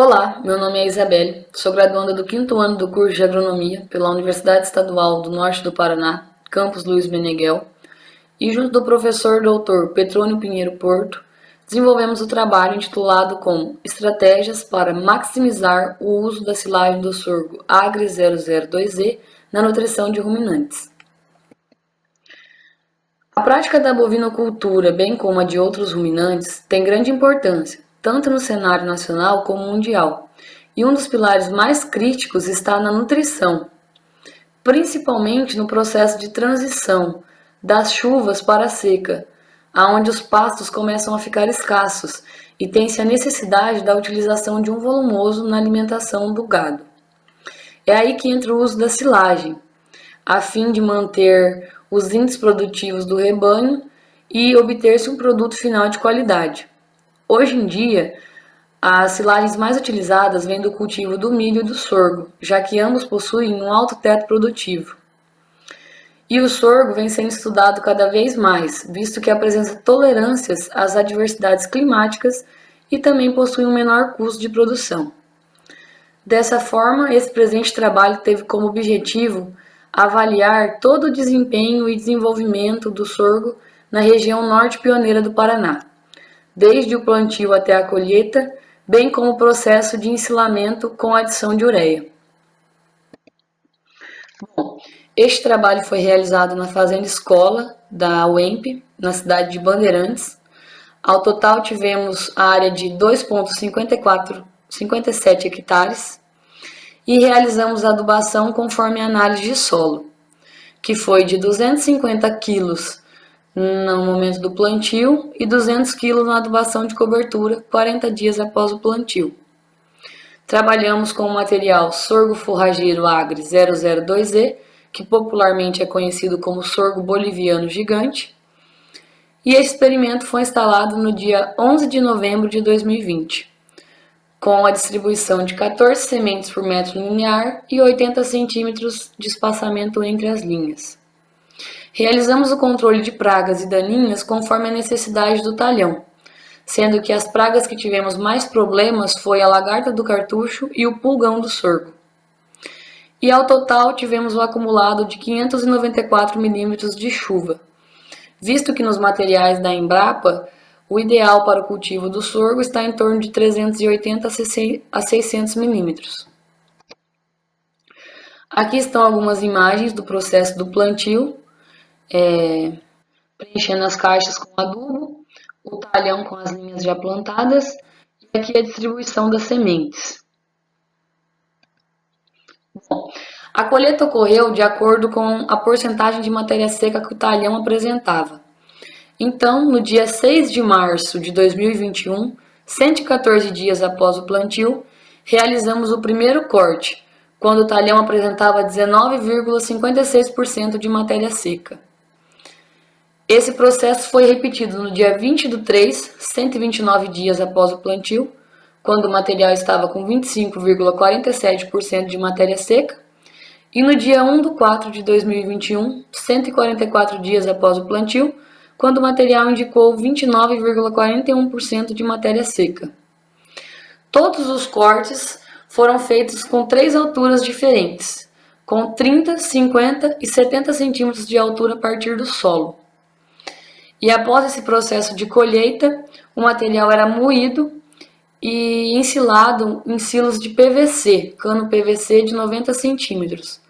Olá, meu nome é Isabelle, sou graduanda do 5º ano do curso de Agronomia pela Universidade Estadual do Norte do Paraná, campus Luiz Meneghel, e junto do professor Dr. Petrônio Pinheiro Porto, desenvolvemos o trabalho intitulado como Estratégias para maximizar o uso da silagem do sorgo Agri 002E na nutrição de ruminantes. A prática da bovinocultura, bem como a de outros ruminantes, tem grande importância, tanto no cenário nacional como mundial, e um dos pilares mais críticos está na nutrição, principalmente no processo de transição das chuvas para a seca, aonde os pastos começam a ficar escassos e tem-se a necessidade da utilização de um volumoso na alimentação do gado. É aí que entra o uso da silagem, a fim de manter os índices produtivos do rebanho e obter-se um produto final de qualidade. Hoje em dia, as silagens mais utilizadas vêm do cultivo do milho e do sorgo, já que ambos possuem um alto teto produtivo. E o sorgo vem sendo estudado cada vez mais, visto que apresenta tolerâncias às adversidades climáticas e também possui um menor custo de produção. Dessa forma, esse presente trabalho teve como objetivo avaliar todo o desempenho e desenvolvimento do sorgo na região norte pioneira do Paraná, desde o plantio até a colheita, bem como o processo de ensilamento com adição de ureia. Bom, este trabalho foi realizado na Fazenda Escola da UEMP, na cidade de Bandeirantes. Ao total tivemos a área de 2,57 hectares e realizamos a adubação conforme a análise de solo, que foi de 250 quilos no momento do plantio e 200 quilos na adubação de cobertura 40 dias após o plantio. Trabalhamos com o material sorgo forrageiro Agri 002E, que popularmente é conhecido como sorgo boliviano gigante, e esse experimento foi instalado no dia 11 de novembro de 2020, com a distribuição de 14 sementes por metro linear e 80 centímetros de espaçamento entre as linhas. Realizamos o controle de pragas e daninhas conforme a necessidade do talhão, sendo que as pragas que tivemos mais problemas foi a lagarta do cartucho e o pulgão do sorgo. E ao total tivemos um acumulado de 594 milímetros de chuva, visto que nos materiais da Embrapa, o ideal para o cultivo do sorgo está em torno de 380 a 600 milímetros. Aqui estão algumas imagens do processo do plantio, preenchendo as caixas com adubo, o talhão com as linhas já plantadas e aqui a distribuição das sementes. Bom, a colheita ocorreu de acordo com a porcentagem de matéria seca que o talhão apresentava. Então, no dia 6 de março de 2021, 114 dias após o plantio, realizamos o primeiro corte, quando o talhão apresentava 19,56% de matéria seca. Esse processo foi repetido no dia 20/3, 129 dias após o plantio, quando o material estava com 25,47% de matéria seca, e no dia 1/4 de 2021, 144 dias após o plantio, quando o material indicou 29,41% de matéria seca. Todos os cortes foram feitos com 3 alturas diferentes, com 30, 50 e 70 centímetros de altura a partir do solo. E após esse processo de colheita, o material era moído e ensilado em silos de PVC, cano PVC de 90 centímetros,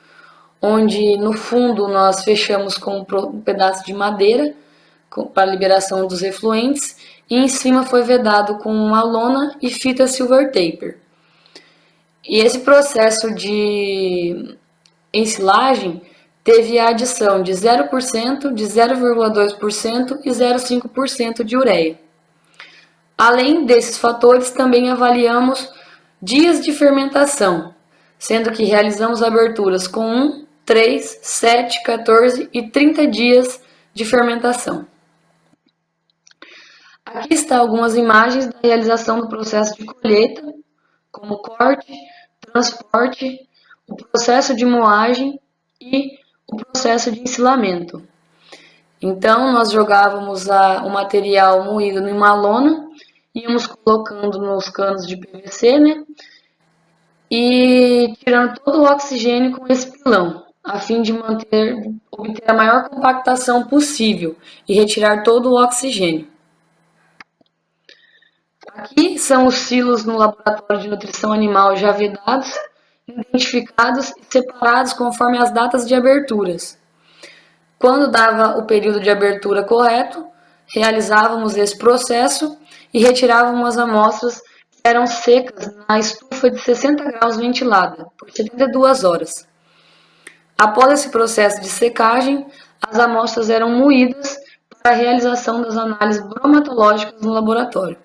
onde no fundo nós fechamos com um pedaço de madeira para liberação dos efluentes e em cima foi vedado com uma lona e fita silver taper. E esse processo de ensilagem teve a adição de 0%, de 0,2% e 0,5% de ureia. Além desses fatores, também avaliamos dias de fermentação, sendo que realizamos aberturas com 1, 3, 7, 14 e 30 dias de fermentação. Aqui estão algumas imagens da realização do processo de colheita, como corte, transporte, o processo de moagem e o processo de ensilamento. Então, nós jogávamos o material moído em uma lona íamos colocando nos canos de PVC, né? E tirando todo o oxigênio com esse pilão, a fim de obter a maior compactação possível e retirar todo o oxigênio. Aqui são os silos no laboratório de nutrição animal já vedados, identificados e separados conforme as datas de aberturas. Quando dava o período de abertura correto, realizávamos esse processo e retirávamos as amostras que eram secas na estufa de 60 graus ventilada por 72 horas. Após esse processo de secagem, as amostras eram moídas para a realização das análises bromatológicas no laboratório.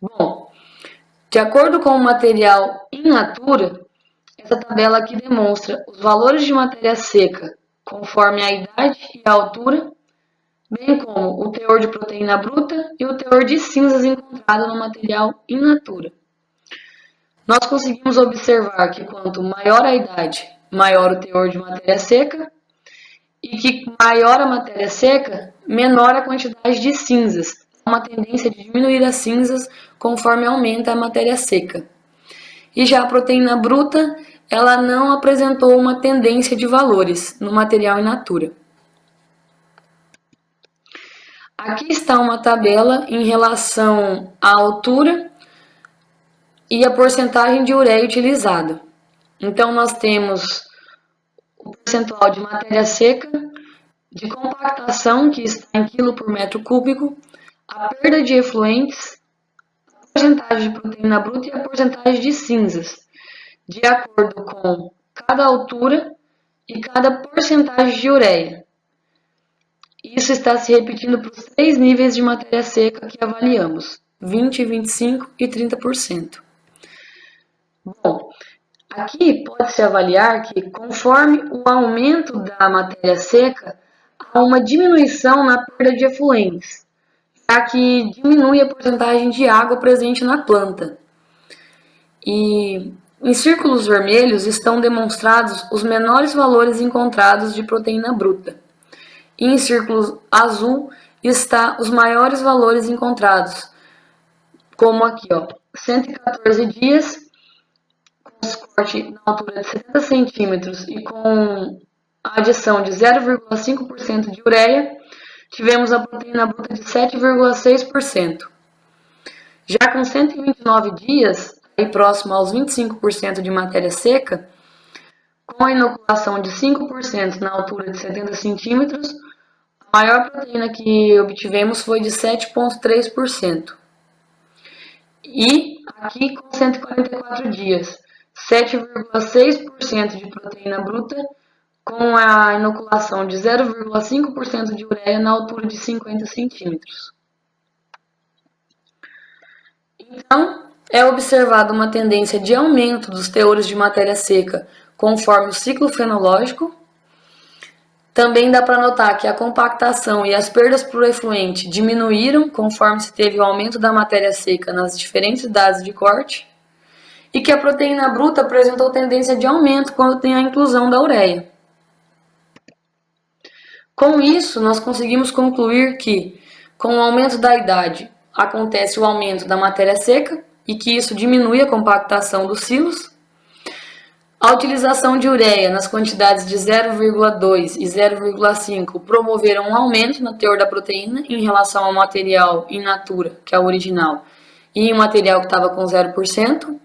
Bom, de acordo com o material in natura, essa tabela aqui demonstra os valores de matéria seca conforme a idade e a altura, bem como o teor de proteína bruta e o teor de cinzas encontrado no material in natura. Nós conseguimos observar que quanto maior a idade, maior o teor de matéria seca, e que maior a matéria seca, menor a quantidade de cinzas. Há uma tendência de diminuir as cinzas conforme aumenta a matéria seca. E já a proteína bruta, ela não apresentou uma tendência de valores no material in natura. Aqui está uma tabela em relação à altura e a porcentagem de ureia utilizada. Então, nós temos o percentual de matéria seca, de compactação, que está em quilo por metro cúbico, a perda de efluentes, a porcentagem de proteína bruta e a porcentagem de cinzas, de acordo com cada altura e cada porcentagem de ureia. Isso está se repetindo para os 3 níveis de matéria seca que avaliamos, 20%, 25% e 30%. Bom, aqui pode-se avaliar que, conforme o aumento da matéria seca, há uma diminuição na perda de efluentes, já que diminui a porcentagem de água presente na planta. E em círculos vermelhos estão demonstrados os menores valores encontrados de proteína bruta. E em círculo azul está os maiores valores encontrados, como aqui, 114 dias, com corte na altura de 70 centímetros e com a adição de 0,5% de ureia, tivemos a proteína bruta de 7,6%. Já com 129 dias, aí próximo aos 25% de matéria seca, com a inoculação de 5% na altura de 70 centímetros, a maior proteína que obtivemos foi de 7,3%. E aqui com 144 dias, 7,6% de proteína bruta, com a inoculação de 0,5% de ureia na altura de 50 centímetros. Então, é observada uma tendência de aumento dos teores de matéria seca conforme o ciclo fenológico. Também dá para notar que a compactação e as perdas por efluente diminuíram conforme se teve o aumento da matéria seca nas diferentes idades de corte, e que a proteína bruta apresentou tendência de aumento quando tem a inclusão da ureia. Com isso, nós conseguimos concluir que, com o aumento da idade, acontece o aumento da matéria seca e que isso diminui a compactação dos silos. A utilização de ureia nas quantidades de 0,2 e 0,5 promoveram um aumento no teor da proteína em relação ao material in natura, que é o original, e o material que estava com 0%,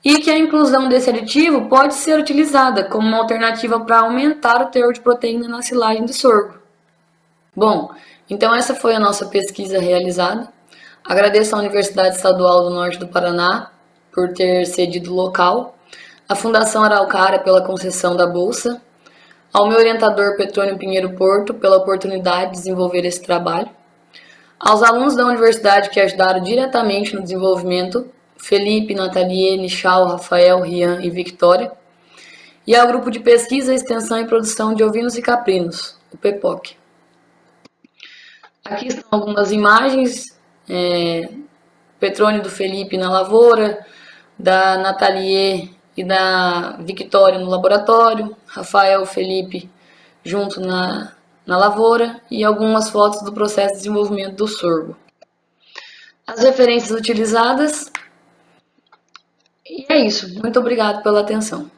e que a inclusão desse aditivo pode ser utilizada como uma alternativa para aumentar o teor de proteína na silagem de sorgo. Bom, então essa foi a nossa pesquisa realizada. Agradeço à Universidade Estadual do Norte do Paraná por ter cedido o local, à Fundação Araucária pela concessão da bolsa, ao meu orientador Petrônio Pinheiro Porto pela oportunidade de desenvolver esse trabalho, aos alunos da universidade que ajudaram diretamente no desenvolvimento, Felipe, Nathalie, Nichal, Rafael, Rian e Victória, e ao grupo de pesquisa, extensão e produção de ovinos e caprinos, o PEPOC. Aqui estão algumas imagens, Petrônio do Felipe na lavoura, da Nathalie e da Victória no laboratório, Rafael e Felipe junto na lavoura, e algumas fotos do processo de desenvolvimento do sorgo. as referências utilizadas. E é isso. Muito obrigado pela atenção.